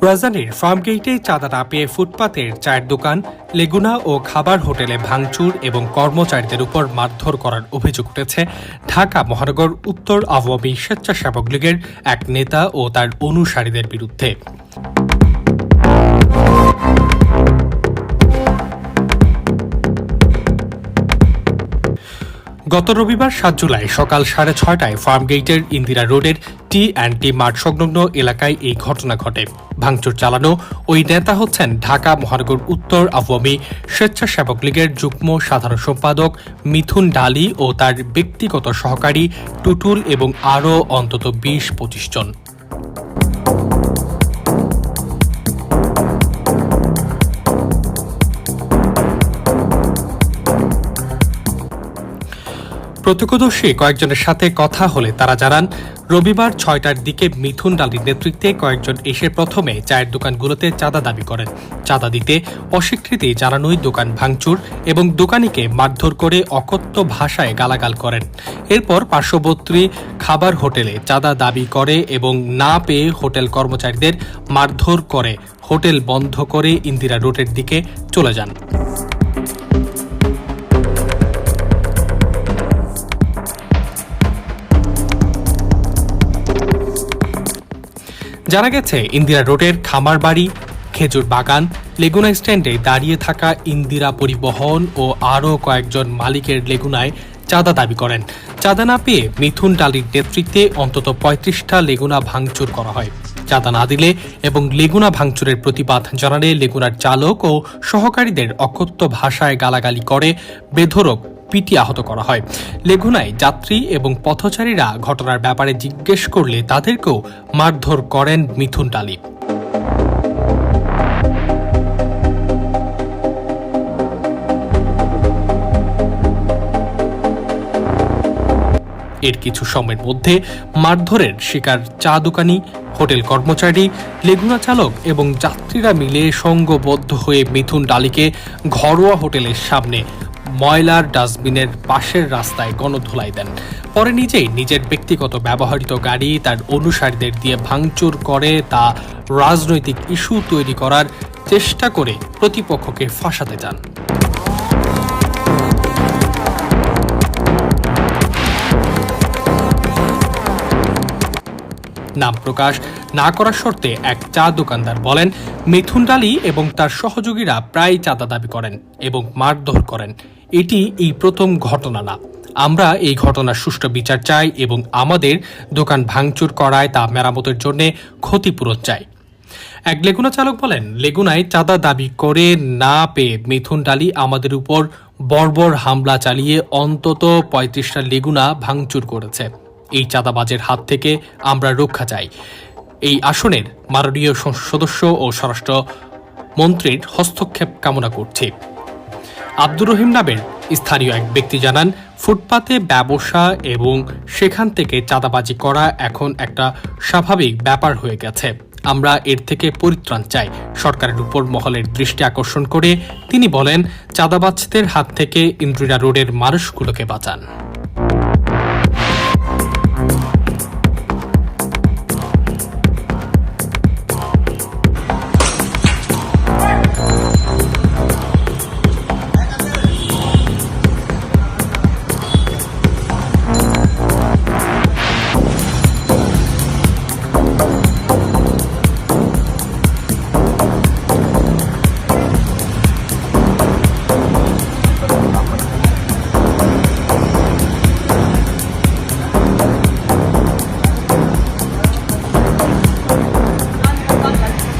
রাজধানীর ফার্মগেইটে চাঁদা না পেয়ে ফুটপাতের চায়ের দোকান, লেগুনা ও খাবার হোটেলে ভাঙচুর এবং কর্মচারীদের উপর মারধর করার অভিযোগ উঠেছে ঢাকা মহানগর উত্তর আওয়ামী স্বেচ্ছাসেবক লীগের এক নেতা ও তার অনুসারীদের বিরুদ্ধে। গত রবিবার ৭ জুলাই সকাল ৬:৩০টায় ফার্মগেইটের ইন্দিরা রোডের টি&টি মাঠ সংলগ্ন এলাকায় এই ঘটনা ঘটে। ভাঙচুর চালানো ওই নেতা হচ্ছেন ঢাকা মহানগর উত্তর আওয়ামী স্বেচ্ছাসেবক লীগের যুগ্ম সাধারণ সম্পাদক মিথুন ডালি ও তার ব্যক্তিগত সহকারী টুটুল এবং আরও অন্তত ২০-২৫ জন। প্রত্যক্ষদর্শী কয়েকজনের সাথে কথা হলে তারা জানান, রবিবার ৬টার দিকে মিথুন ডালির নেতৃত্বে কয়েকজন এসে প্রথমে চায়ের দোকানগুলোতে চাঁদা দাবি করেন। চাঁদা দিতে অস্বীকৃতি জানানোই দোকান ভাঙচুর এবং দোকানিকে মারধর করে অকথ্য ভাষায় গালাগাল করেন। এরপর পার্শ্ববর্তী খাবার হোটেলে চাঁদা দাবি করে এবং না পেয়ে হোটেল কর্মচারীদের মারধর করে হোটেল বন্ধ করে ইন্দিরা রোডের দিকে চলে যান। জানা গেছে, ইন্দিরা রোডের খামার বাড়ি, খেজুর বাগান, লেগুনা স্ট্যান্ডে দাঁড়িয়ে থাকা ইন্দিরা পরিবহন ও আরও কয়েকজন মালিকের লেগুনায় চাঁদা দাবি করেন। চাঁদা না পেয়ে মিথুন ডালির নেতৃত্বে অন্তত ৩৫টা লেগুনা ভাঙচুর করা হয়। চাঁদা না দিলে এবং লেগুনা ভাঙচুরের প্রতিবাদ জানালে লেগুনার চালক ও সহকারীদের অকথ্য ভাষায় গালাগালি করে বেধড়ক পিটিয়ে আহত করা হয়। লেগুনায় যাত্রী এবং পথচারীরা ঘটনার ব্যাপারে জিজ্ঞেস করলে তাদেরকেও মারধর করেন মিথুন ডালি। এর কিছু সময়ের মধ্যে মারধরের শিকার চা দোকানি, হোটেল কর্মচারী, লেগুনা চালক এবং যাত্রীরা মিলে সংঘবদ্ধ হয়ে মিথুন ডালিকে ঘরোয়া হোটেলের সামনে ময়লার ডাস্টবিনের পাশের রাস্তায় গণধোলাই দেন। পরে নিজের ব্যক্তিগত ব্যবহৃত গাড়ি তার অনুসারীদের দিয়ে ভাঙচুর করে তা রাজনৈতিক ইস্যু তৈরি করার চেষ্টা করে প্রতিপক্ষকে ফাঁসাতে চান। নাম প্রকাশ না করার শর্তে এক চা দোকানদার বলেন, মিথুন ডালি এবং তার সহযোগীরা প্রায় চাঁদা দাবি করেন এবং মারধর করেন। এটি এই প্রথম ঘটনা না। আমরা এই ঘটনার সুষ্ঠু বিচার চাই এবং আমাদের দোকান ভাঙচুর করায় তা মেরামতের জন্য ক্ষতিপূরণ চাই। এক লেগুনা চালক বলেন, লেগুনায় চাঁদা দাবি করে না পেয়ে মিথুন ডালি আমাদের উপর বর্বর হামলা চালিয়ে অন্তত ৩৫টা লেগুনা ভাঙচুর করেছে। এই চাঁদাবাজের হাত থেকে আমরা রক্ষা চাই। এই আসনের মাননীয় সদস্য ও স্বরাষ্ট্র মন্ত্রীর হস্তক্ষেপ কামনা করছি। আব্দুর রহিম নামের স্থানীয় এক ব্যক্তি জানান, ফুটপাতে ব্যবসা এবং সেখান থেকে চাঁদাবাজি করা এখন একটা স্বাভাবিক ব্যাপার হয়ে গেছে। আমরা এর থেকে পরিত্রাণ চাই। সরকারের উপর মহলের দৃষ্টি আকর্ষণ করে তিনি বলেন, চাঁদাবাজদের হাত থেকে ইন্দিরা রোডের মানুষগুলোকে বাঁচান।